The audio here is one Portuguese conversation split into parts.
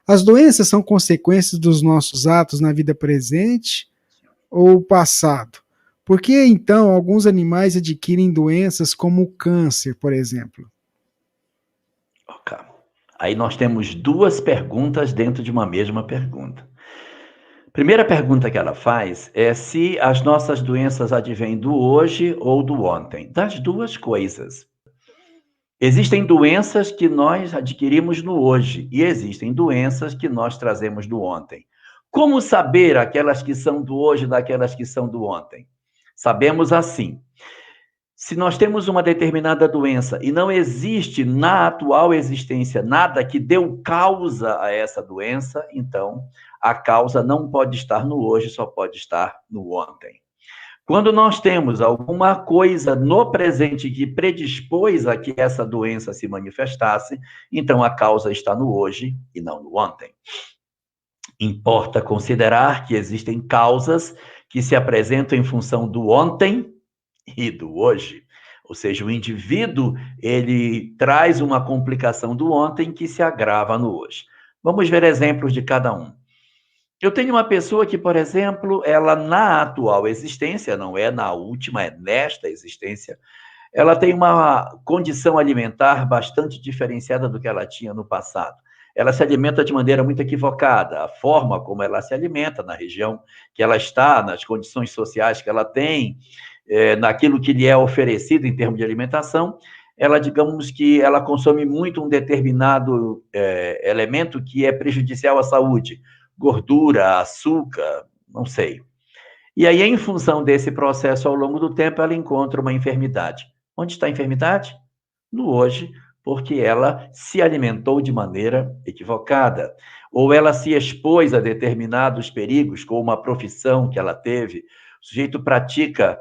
As doenças são consequências dos nossos atos na vida presente ou passado? Por que, então, alguns animais adquirem doenças como o câncer, por exemplo? Ok. Aí nós temos duas perguntas dentro de uma mesma pergunta. Primeira pergunta que ela faz é se as nossas doenças advêm do hoje ou do ontem. Das duas coisas. Existem doenças que nós adquirimos no hoje e existem doenças que nós trazemos do ontem. Como saber aquelas que são do hoje daquelas que são do ontem? Sabemos assim: se nós temos uma determinada doença e não existe na atual existência nada que deu causa a essa doença, então a causa não pode estar no hoje, só pode estar no ontem. Quando nós temos alguma coisa no presente que predispôs a que essa doença se manifestasse, então a causa está no hoje e não no ontem. Importa considerar que existem causas que se apresentam em função do ontem e do hoje. Ou seja, o indivíduo, ele traz uma complicação do ontem que se agrava no hoje. Vamos ver exemplos de cada um. Eu tenho uma pessoa que, por exemplo, ela na atual existência, não é na última, é nesta existência, ela tem uma condição alimentar bastante diferenciada do que ela tinha no passado. Ela se alimenta de maneira muito equivocada. A forma como ela se alimenta, na região que ela está, nas condições sociais que ela tem, naquilo que lhe é oferecido em termos de alimentação, ela, digamos que ela consome muito um determinado elemento que é prejudicial à saúde, gordura, açúcar, não sei. E aí, em função desse processo, ao longo do tempo, ela encontra uma enfermidade. Onde está a enfermidade? No hoje, porque ela se alimentou de maneira equivocada, ou ela se expôs a determinados perigos com uma profissão que ela teve. O sujeito pratica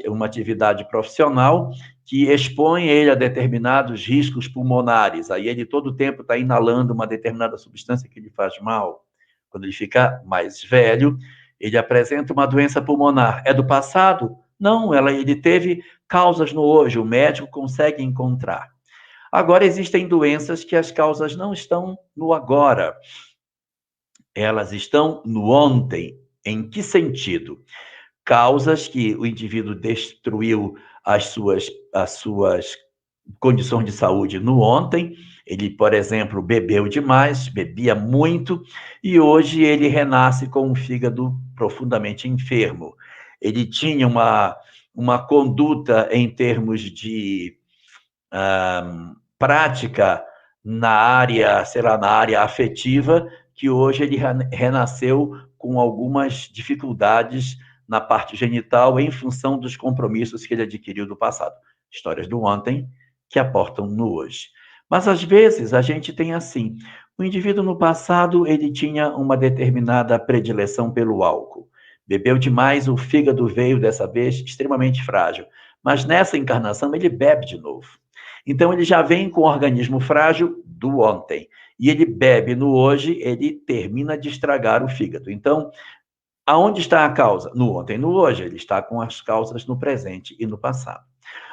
uma atividade profissional que expõe ele a determinados riscos pulmonares. Aí ele todo o tempo está inalando uma determinada substância que lhe faz mal. Quando ele fica mais velho, ele apresenta uma doença pulmonar. É do passado? Não, ele teve causas no hoje, o médico consegue encontrar. Agora, existem doenças que as causas não estão no agora, elas estão no ontem. Em que sentido? Causas que o indivíduo destruiu as suas condições de saúde no ontem. Ele, por exemplo, bebeu demais, bebia muito, e hoje ele renasce com um fígado profundamente enfermo. Ele tinha uma conduta em termos de prática na área, sei lá, na área afetiva, que hoje ele renasceu com algumas dificuldades na parte genital em função dos compromissos que ele adquiriu do passado. Histórias do ontem que aportam no hoje. Mas às vezes a gente tem assim, o indivíduo no passado ele tinha uma determinada predileção pelo álcool. Bebeu demais, o fígado veio dessa vez extremamente frágil. Mas nessa encarnação ele bebe de novo. Então ele já vem com o organismo frágil do ontem. E ele bebe no hoje, ele termina de estragar o fígado. Então, aonde está a causa? No ontem e no hoje. Ele está com as causas no presente e no passado.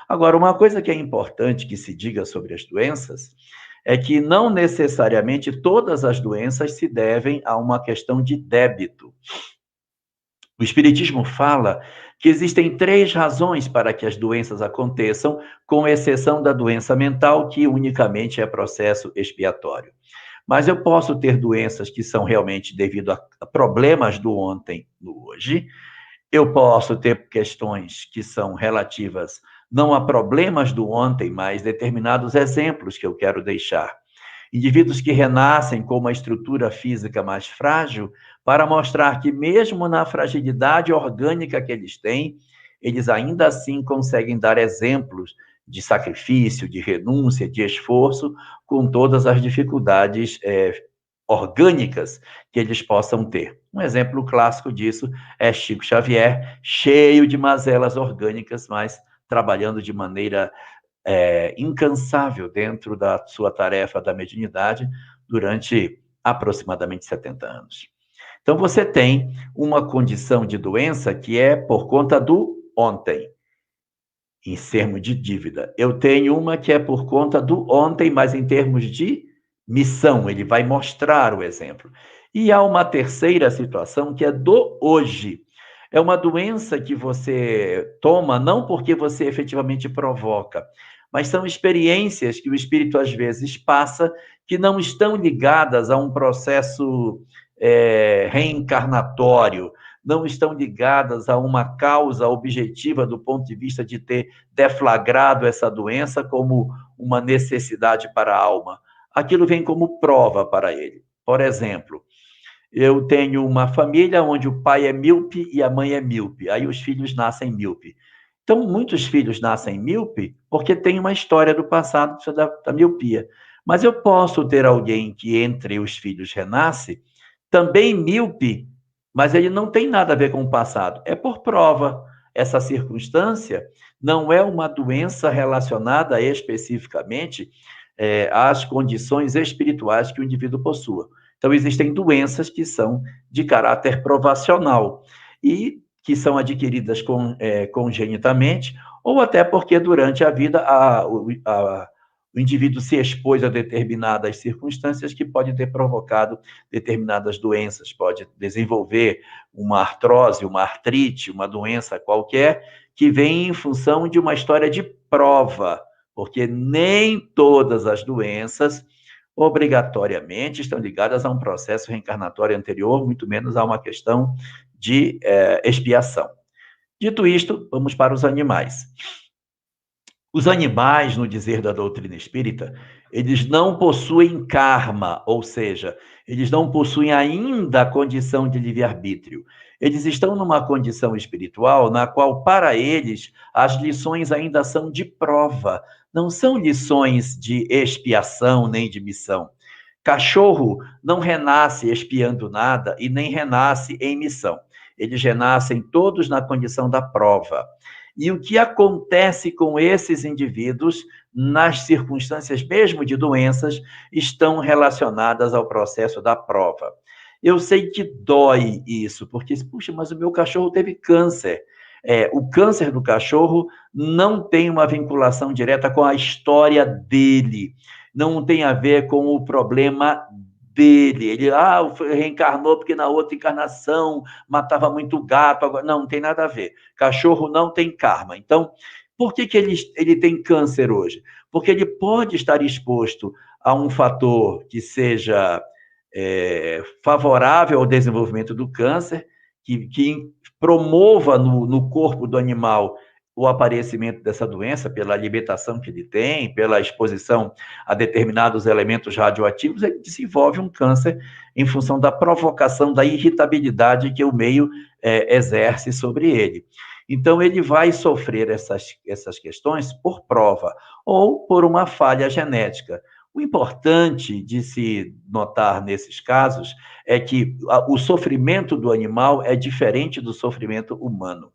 Agora, uma coisa que é importante que se diga sobre as doenças é que não necessariamente todas as doenças se devem a uma questão de débito. O Espiritismo fala que existem 3 razões para que as doenças aconteçam, com exceção da doença mental, que unicamente é processo expiatório. Mas eu posso ter doenças que são realmente devido a problemas do ontem no hoje. Eu posso ter questões que são relativas não a problemas do ontem, mas determinados exemplos que eu quero deixar. Indivíduos que renascem com uma estrutura física mais frágil, para mostrar que, mesmo na fragilidade orgânica que eles têm, eles ainda assim conseguem dar exemplos de sacrifício, de renúncia, de esforço, com todas as dificuldades orgânicas que eles possam ter. Um exemplo clássico disso é Chico Xavier, cheio de mazelas orgânicas, mas trabalhando de maneira incansável dentro da sua tarefa da mediunidade durante aproximadamente 70 anos. Então, você tem uma condição de doença que é por conta do ontem, em termos de dívida. Eu tenho uma que é por conta do ontem, mas em termos de missão, ele vai mostrar o exemplo. E há uma terceira situação que é do hoje. É uma doença que você toma não porque você efetivamente provoca, mas são experiências que o espírito às vezes passa que não estão ligadas a um processo reencarnatório, não estão ligadas a uma causa objetiva do ponto de vista de ter deflagrado essa doença como uma necessidade para a alma. Aquilo vem como prova para ele. Por exemplo, eu tenho uma família onde o pai é míope e a mãe é míope. Aí os filhos nascem míope. Então, muitos filhos nascem míope porque tem uma história do passado da miopia. Mas eu posso ter alguém que entre os filhos renasce também míope, mas ele não tem nada a ver com o passado. É por prova. Essa circunstância não é uma doença relacionada especificamente às condições espirituais que o indivíduo possua. Então, existem doenças que são de caráter provacional e que são adquiridas congenitamente, ou até porque durante a vida o indivíduo se expôs a determinadas circunstâncias que podem ter provocado determinadas doenças, pode desenvolver uma artrose, uma artrite, uma doença qualquer, que vem em função de uma história de prova, porque nem todas as doenças obrigatoriamente estão ligadas a um processo reencarnatório anterior, muito menos a uma questão de expiação. Dito isto, vamos para os animais. Os animais, no dizer da doutrina espírita, eles não possuem karma, ou seja, eles não possuem ainda a condição de livre-arbítrio. Eles estão numa condição espiritual na qual, para eles, as lições ainda são de prova, não são lições de expiação nem de missão. Cachorro não renasce expiando nada e nem renasce em missão. Eles renascem todos na condição da prova. E o que acontece com esses indivíduos, nas circunstâncias mesmo de doenças, estão relacionadas ao processo da prova. Eu sei que dói isso, porque, puxa, mas o meu cachorro teve câncer. O câncer do cachorro não tem uma vinculação direta com a história dele, não tem a ver com o problema dele. Ele reencarnou porque na outra encarnação matava muito gato. Agora, não tem nada a ver. Cachorro não tem karma. Então, por que ele tem câncer hoje? Porque ele pode estar exposto a um fator que seja favorável ao desenvolvimento do câncer, que promova no corpo do animal o aparecimento dessa doença, pela alimentação que ele tem, pela exposição a determinados elementos radioativos, ele desenvolve um câncer em função da provocação da irritabilidade que o meio exerce sobre ele. Então, ele vai sofrer essas questões por prova ou por uma falha genética. O importante de se notar nesses casos é que o sofrimento do animal é diferente do sofrimento humano.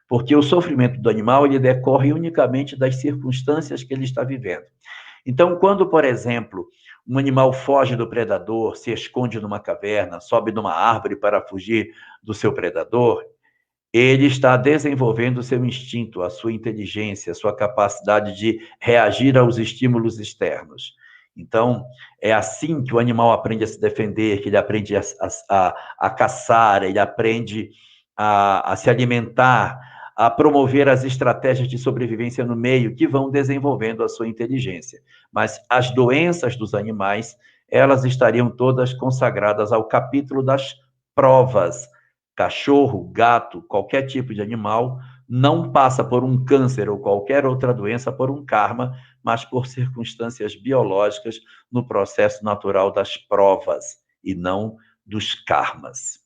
Porque o sofrimento do animal ele decorre unicamente das circunstâncias que ele está vivendo. Então, quando, por exemplo, um animal foge do predador, se esconde numa caverna, sobe numa árvore para fugir do seu predador, ele está desenvolvendo o seu instinto, a sua inteligência, a sua capacidade de reagir aos estímulos externos. Então, é assim que o animal aprende a se defender, que ele aprende a caçar, ele aprende a se alimentar, a promover as estratégias de sobrevivência no meio, que vão desenvolvendo a sua inteligência. Mas as doenças dos animais, elas estariam todas consagradas ao capítulo das provas. Cachorro, gato, qualquer tipo de animal, não passa por um câncer ou qualquer outra doença por um karma, mas por circunstâncias biológicas no processo natural das provas e não dos karmas.